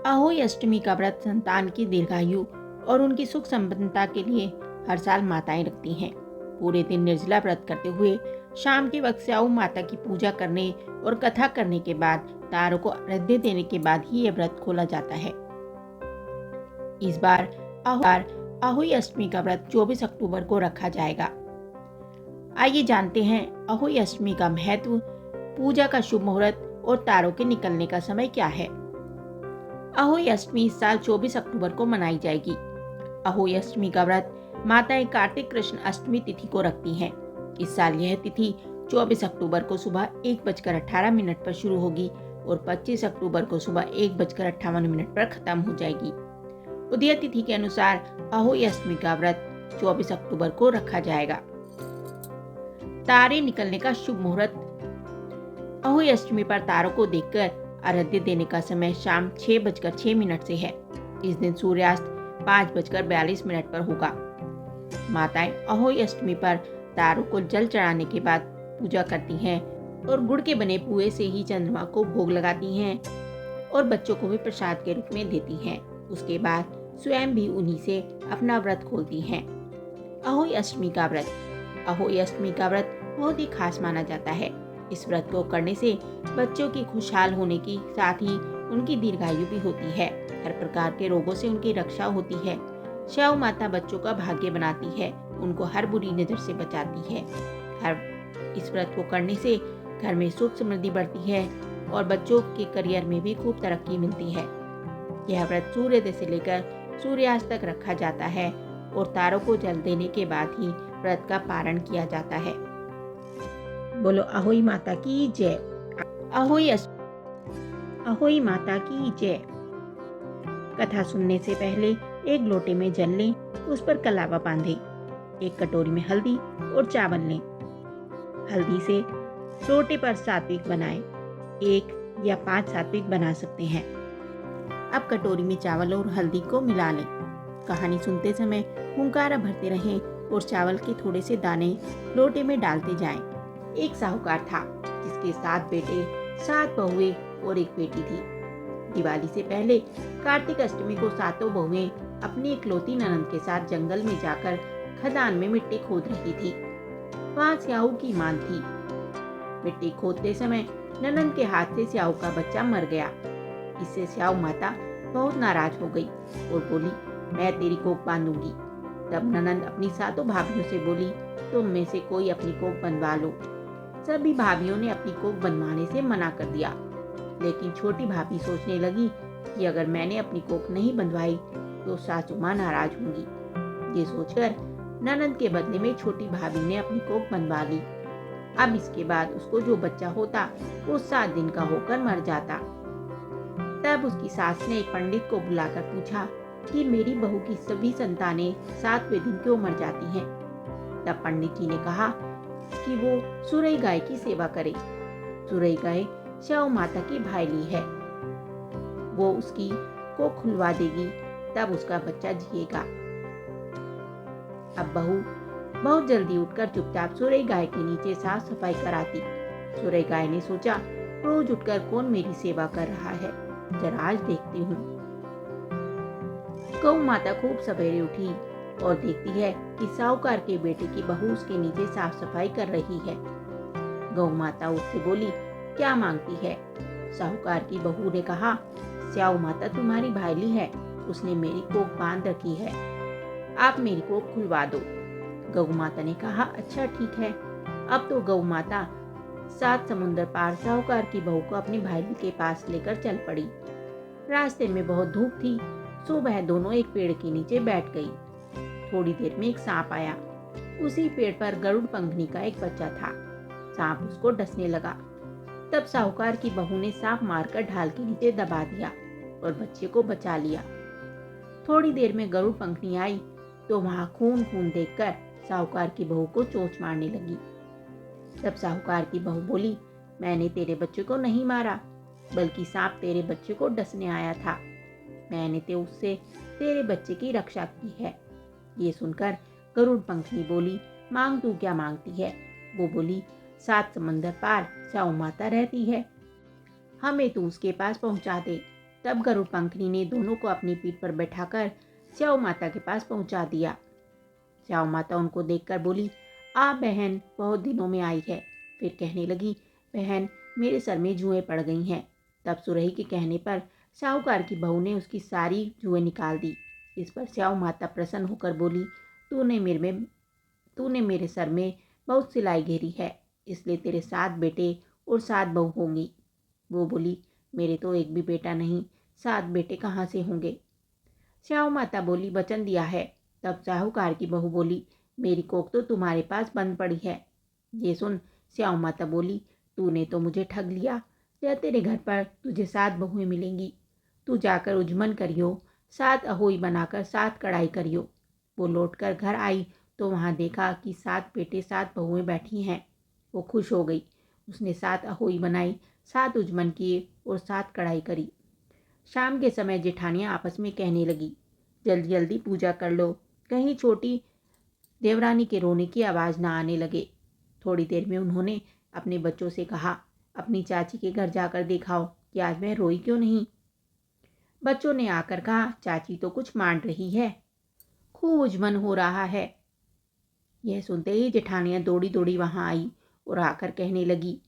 अहोई अष्टमी का व्रत संतान की दीर्घायु और उनकी सुख संपन्नता के लिए हर साल माताएं रखती हैं। पूरे दिन निर्जला व्रत करते हुए शाम के वक्त स्याऊ माता की पूजा करने और कथा करने के बाद तारों को अर्घ्य देने के बाद ही यह व्रत खोला जाता है। इस बार अहोई अष्टमी का व्रत 24 अक्टूबर को रखा जाएगा। आइए जानते हैं अहोई अष्टमी का महत्व, पूजा का शुभ मुहूर्त और तारों के निकलने का समय क्या है। अहोई अष्टमी इस साल 24 अक्टूबर को मनाई जाएगी। अहोई अष्टमी का व्रत माताएं कार्तिक कृष्ण अष्टमी तिथि को रखती हैं। इस साल यह तिथि 24 अक्टूबर को सुबह 1:18 पर शुरू होगी और 25 अक्टूबर को सुबह 1:58 पर खत्म हो जाएगी। उदय तिथि के अनुसार अहोई अष्टमी का व्रत 24 अक्टूबर को रखा जाएगा। तारे निकलने का शुभ मुहूर्त। अहोई अष्टमी पर तारों को देखकर अर्घ्य देने का समय शाम 6:06 से है। इस दिन सूर्यास्त 5:42 पर होगा। माताएं अहोई अष्टमी पर तारों को जल चढ़ाने के बाद पूजा करती हैं और गुड़ के बने पुए से ही चंद्रमा को भोग लगाती हैं और बच्चों को भी प्रसाद के रूप में देती हैं। उसके बाद स्वयं भी उन्हीं से अपना व्रत खोलती हैं। अहोई अष्टमी का व्रत। अहोई अष्टमी का व्रत बहुत ही खास माना जाता है। इस व्रत को करने से बच्चों की खुशहाल होने की साथ ही उनकी दीर्घायु भी होती है। हर प्रकार के रोगों से उनकी रक्षा होती है। स्याऊ माता बच्चों का भाग्य बनाती है, उनको हर बुरी नजर से बचाती है। इस व्रत को करने से घर में सुख समृद्धि बढ़ती है और बच्चों के करियर में भी खूब तरक्की मिलती है। यह व्रत सूर्योदय से लेकर सूर्यास्त तक रखा जाता है और तारों को जल देने के बाद ही व्रत का पारण किया जाता है। बोलो अहोई माता की जय। अहोई माता की जय। कथा सुनने से पहले एक लोटे में जल लें, उस पर कलावा बांधें। एक कटोरी में हल्दी और चावल लें। हल्दी से लोटे पर सात्विक बनाएं। 1 या 5 सात्विक बना सकते हैं। अब कटोरी में चावल और हल्दी को मिला लें। कहानी सुनते समय हुंकारा भरते रहें और चावल के थोड़े से दाने लोटे में डालते जाएं। एक साहूकार था जिसके 7 बेटे, 7 बहुएं और 1 बेटी थी। दिवाली से पहले कार्तिक अष्टमी को 7 बहुएं अपनी इकलौती ननंद के साथ जंगल में जाकर खदान में मिट्टी खोद रही थी। वहाँ स्याऊ की मां थी। मिट्टी खोदते समय ननंद के हाथ से स्याऊ का बच्चा मर गया। इससे स्याऊ माता बहुत नाराज हो गई और बोली, मैं तेरी कोख बांधूंगी। तब ननंद अपनी 7 भाभियों से बोली, तुम में से कोई अपनी कोख बनवा लो। सभी भाभियों ने अपनी कोख बनवाने से मना कर दिया, लेकिन छोटी भाभी सोचने लगी कि अगर मैंने अपनी कोख नहीं बनवाई तो सासू मां नाराज होंगी। ये सोचकर ननंद के बदले में छोटी भाभी ने अपनी कोख बनवा ली। अब इसके बाद उसको जो बच्चा होता वो 7 दिन का होकर मर जाता। तब उसकी सास ने एक पंडित को बुलाकर पूछा कि मेरी बहू की सभी संतानें 7वें दिन क्यों मर जाती हैं। तब पंडित जी ने कहा कि वो सुरई गाय की सेवा करे। सुरई गाय स्याऊ माता की भाईली है, वो उसकी को खुलवा देगी, तब उसका बच्चा जिएगा। अब बहू बहुत जल्दी उठकर चुपचाप सुरई गाय के नीचे साफ सफाई कराती। सुरई गाय ने सोचा, रोज उठकर कौन मेरी सेवा कर रहा है, जरा आज देखती हूँ। गौ माता खूब सवेरे उठी और देखती है कि साहूकार के बेटे की बहू उसके नीचे साफ सफाई कर रही है। गौ माता उससे बोली, क्या मांगती है। साहूकार की बहू ने कहा, स्याऊ माता तुम्हारी भाईली है, उसने मेरी कोख बांध रखी है, आप मेरी कोख खुलवा दो। गौ माता ने कहा, अच्छा ठीक है। अब तो गौ माता 7 समुंदर पार साहूकार की बहू को अपनी भाईली के पास लेकर चल पड़ी। रास्ते में बहुत धूप थी, सो वह दोनों एक पेड़ के नीचे बैठ गई। थोड़ी देर में एक सांप आया। उसी पेड़ पर गरुड़ पंखनी का एक बच्चा था। सांप उसको डसने लगा। तब साहूकार की बहू ने सांप मारकर ढाल के नीचे दबा दिया और बच्चे को बचा लिया। थोड़ी देर में गरुड़ पंखनी आई तो वहां खून खून देखकर साहूकार की बहू को चोंच मारने लगी। तब साहूकार की बहू बोली, मैंने तेरे बच्चे को नहीं मारा, बल्कि सांप तेरे बच्चे को डसने आया था। मैंने तो उससे तेरे बच्चे की रक्षा की है। ये सुनकर गरुड़ पंखनी बोली, मांग तू क्या मांगती है। वो बोली, 7 समंदर पार स्याऊ माता रहती है, हमें तू उसके पास पहुंचा दे। तब गरुड़ पंखनी ने दोनों को अपनी पीठ पर बैठाकर स्याऊ माता के पास पहुंचा दिया। स्याऊ माता उनको देखकर बोली, आप बहन बहुत दिनों में आई है। फिर कहने लगी, बहन मेरे सर में जुएं पड़ गई हैं। तब सुरही के कहने पर साहूकार की बहू ने उसकी सारी जुएं निकाल दी। इस पर स्याऊ माता प्रसन्न होकर बोली, तूने मेरे सर में बहुत सिलाई घेरी है, इसलिए तेरे 7 बेटे और 7 बहू होंगी। वो बोली, मेरे तो एक भी बेटा नहीं, 7 बेटे कहाँ से होंगे। स्याऊ माता बोली, वचन दिया है। तब साहूकार की बहू बोली, मेरी कोख तो तुम्हारे पास बंद पड़ी है। ये सुन स्याऊ माता बोली, तूने तो मुझे ठग लिया। या तेरे घर पर तुझे 7 बहुएं मिलेंगी। तू जाकर उजमन करियो, 7 अहोई बनाकर 7 कढ़ाई करियो। वो लौटकर घर आई तो वहाँ देखा कि 7 बेटे 7 बहुएं बैठी हैं। वो खुश हो गई। उसने 7 अहोई बनाई, 7 उजमन किए और 7 कढ़ाई करी। शाम के समय जेठानियाँ आपस में कहने लगी, जल्दी जल्दी पूजा कर लो, कहीं छोटी देवरानी के रोने की आवाज़ ना आने लगे। थोड़ी देर में उन्होंने अपने बच्चों से कहा, अपनी चाची के घर जाकर दिखाओ कि आज वह रोई क्यों नहीं। बच्चों ने आकर कहा, चाची तो कुछ मांड रही है, खूब उजमन हो रहा है। यह सुनते ही जेठानियाँ दौड़ी दौड़ी वहाँ आई और आकर कहने लगी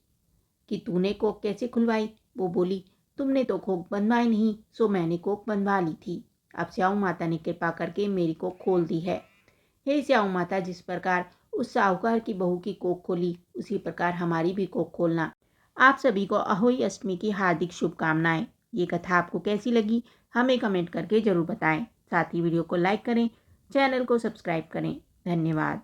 कि तूने कोख कैसे खुलवाई। वो बोली, तुमने तो कोख बनवाई नहीं, सो मैंने कोख बनवा ली थी। अब स्याऊ माता ने कृपा करके मेरी कोख खोल दी है। हे स्याऊ माता, जिस प्रकार उस साहूकार की बहू की कोख खोली, उसी प्रकार हमारी भी कोख खोलना। आप सभी को अहोई अष्टमी की हार्दिक शुभकामनाएं। ये कथा आपको कैसी लगी हमें कमेंट करके ज़रूर बताएं। साथ ही वीडियो को लाइक करें, चैनल को सब्सक्राइब करें। धन्यवाद।